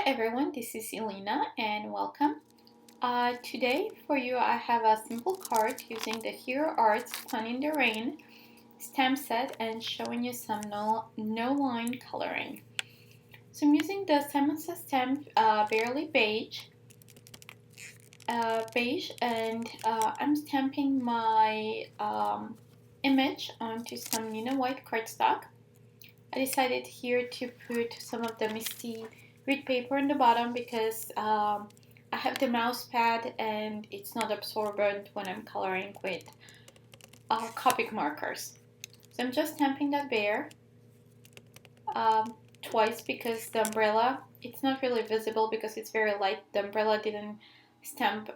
everyone, this is Elena and welcome. Today for you I have a simple card using the Hero Arts Fun in the Rain stamp set and showing you some no line coloring. So I'm using the Simon Says stamp Barely beige and I'm stamping my image onto some white cardstock. I decided here to put some of the MISTI grid paper on the bottom because I have the mouse pad and it's not absorbent when I'm coloring with Copic markers. So I'm just stamping that bear twice because the umbrella, it's not really visible because it's very light. The umbrella didn't stamp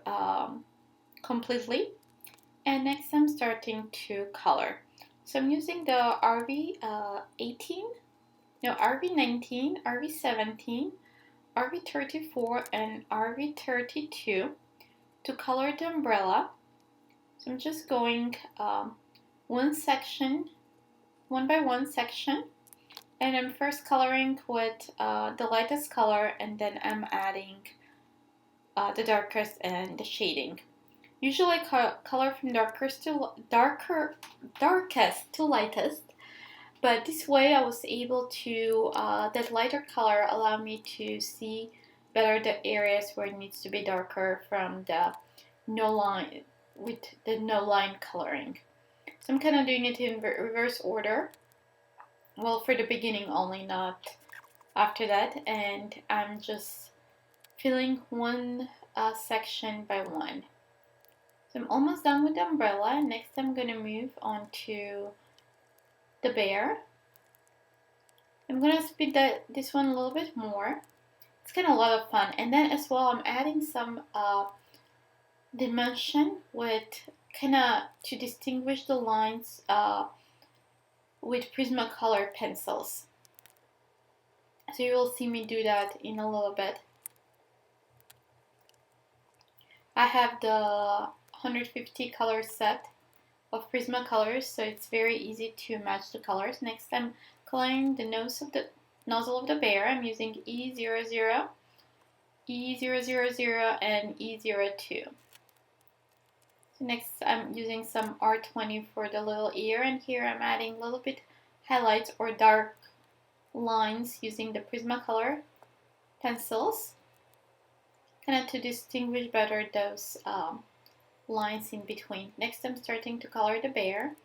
completely. And next I'm starting to color. So I'm using the RV19, RV17, RV34, and RV32 to color the umbrella. So I'm just going one by one section, and I'm first coloring with the lightest color, and then I'm adding the darkest and the shading. Usually color from darkest to lightest, but this way I was able to, that lighter color allowed me to see better the areas where it needs to be darker from the no line, with the no line coloring. So I'm kind of doing it in reverse order. Well, for the beginning only, not after that. And I'm just filling one section by one. So I'm almost done with the umbrella. Next I'm going to move on to the bear. I'm going to speed this one a little bit more. It's kind of a lot of fun. And then as well I'm adding some dimension with kind of to distinguish the lines with Prismacolor pencils. So you will see me do that in a little bit. I have the 150 color set of Prismacolors, so it's very easy to match the colors. Next I'm coloring the nozzle of the bear. I'm using E00, E000, and E02. So next I'm using some R20 for the little ear, and here I'm adding a little bit highlights or dark lines using the Prismacolor pencils, kind of to distinguish better those lines in between. Next I'm starting to color the bear,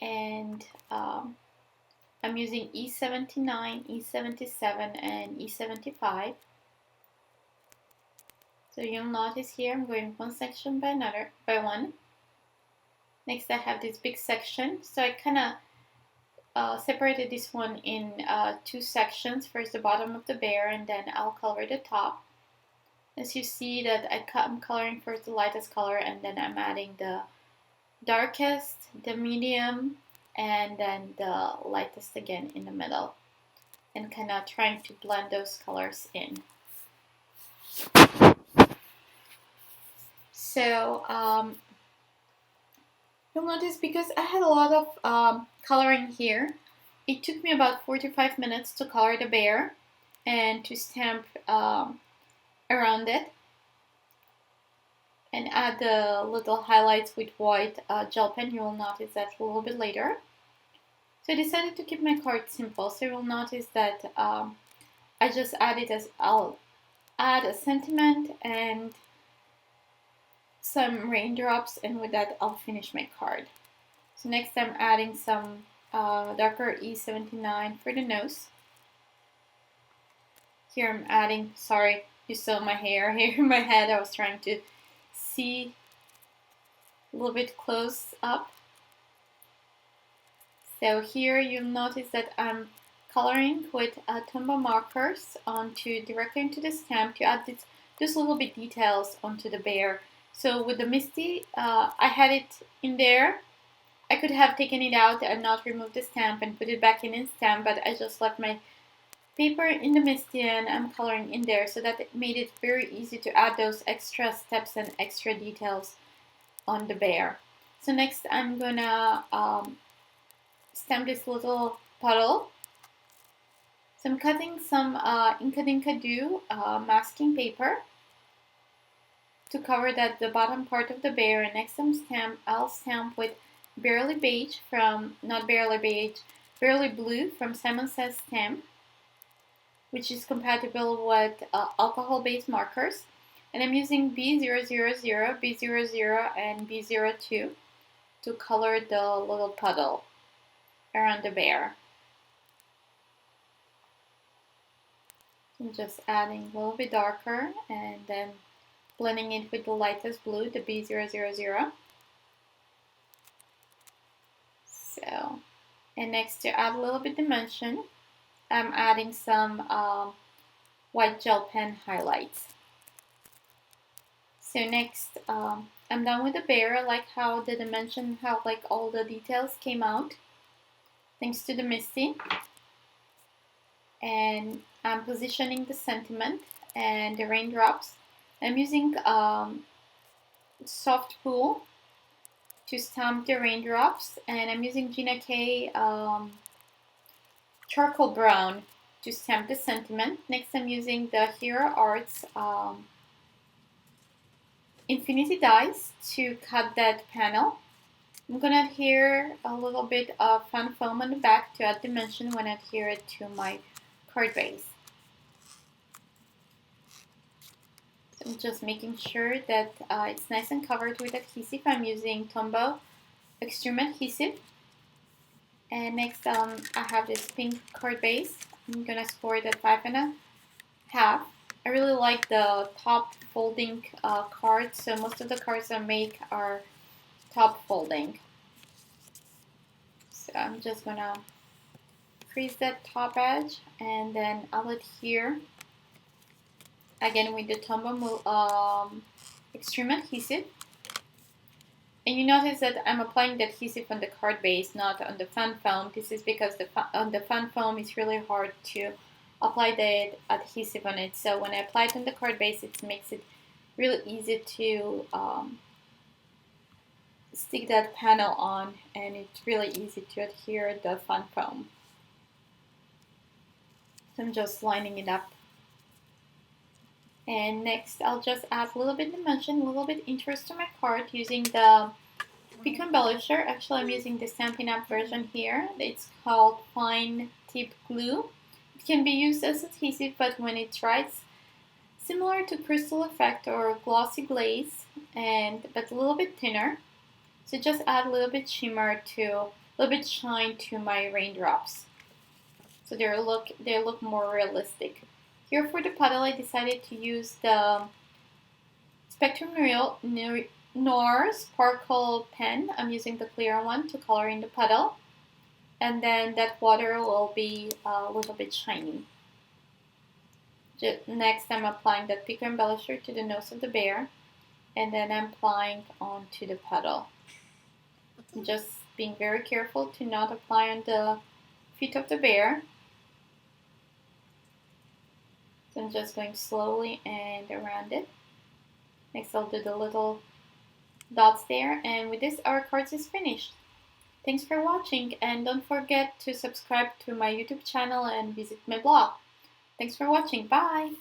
and I'm using E79, E77, and E75. So you'll notice here I'm going one section by one. Next I have this big section, so I kind of separated this one in two sections. First the bottom of the bear, and then I'll color the top. As you see that I'm coloring first the lightest color, and then I'm adding the darkest, the medium, and then the lightest again in the middle, and kind of trying to blend those colors in. So you'll notice because I had a lot of coloring here, it took me about 45 minutes to color the bear and to stamp around it and add the little highlights with white gel pen. You will notice that a little bit later. So I decided to keep my card simple. So you will notice that I just I'll add a sentiment and some raindrops, and with that I'll finish my card. So next I'm adding some darker E79 for the nose. Here I'm adding, sorry, you saw my hair here in my head. I was trying to see a little bit close up. So here you'll notice that I'm coloring with Tombow markers directly into the stamp to add just a little bit details onto the bear. So with the MISTI, I had it in there. I could have taken it out and not removed the stamp and put it back in stamp, but I just left my paper in the MISTI and I'm coloring in there, so that it made it very easy to add those extra steps and extra details on the bear. So next I'm gonna stamp this little puddle. So I'm cutting some Inka Dinka Do masking paper to cover the bottom part of the bear. And next I'll stamp with Barely Beige from, not Barely Beige, Barely Blue from Simon Says Stamp, which is compatible with alcohol-based markers. And I'm using B000, B00, and B02 to color the little puddle around the bear. I'm just adding a little bit darker and then blending it with the lightest blue, the B000. So, and next, to add a little bit dimension, I'm adding some white gel pen highlights. So next, I'm done with the bear. I like how the dimension, how like all the details came out, thanks to the MISTI. And I'm positioning the sentiment and the raindrops. I'm using soft pool to stamp the raindrops, and I'm using Gina K charcoal brown to stamp the sentiment. Next, I'm using the Hero Arts Infinity dies to cut that panel. I'm gonna adhere a little bit of fan foam on the back to add dimension when I adhere it to my card base. So I'm just making sure that it's nice and covered with adhesive. I'm using Tombow Extreme Adhesive. And next, I have this pink card base. I'm gonna score it at 5.5. I really like the top folding cards, so most of the cards I make are top folding. So I'm just gonna crease that top edge, and then I'll adhere again with the Tombow Extreme Adhesive. And you notice that I'm applying the adhesive on the card base, not on the fan foam. This is because on the fan foam it's really hard to apply the adhesive on it. So when I apply it on the card base, it makes it really easy to stick that panel on, and it's really easy to adhere the fan foam. So I'm just lining it up. And next I'll just add a little bit dimension, a little bit interest to my card using the Pico Embellisher. Actually, I'm using the Stampin' Up version here. It's called Fine Tip Glue. It can be used as adhesive, but when it dries, similar to Crystal Effect or Glossy Glaze, but a little bit thinner. So just add a little bit shimmer a little bit shine to my raindrops, so they look more realistic. Here for the puddle, I decided to use the Spectrum Noir Sparkle pen. I'm using the clear one to color in the puddle, and then that water will be a little bit shiny. Next, I'm applying that Pico Embellisher to the nose of the bear, and then I'm applying onto the puddle. I'm just being very careful to not apply on the feet of the bear. So I'm just going slowly and around it. Next, I'll do the little dots there, and with this our cards is finished. Thanks for watching, and don't forget to subscribe to my YouTube channel and visit my blog. Thanks for watching. Bye!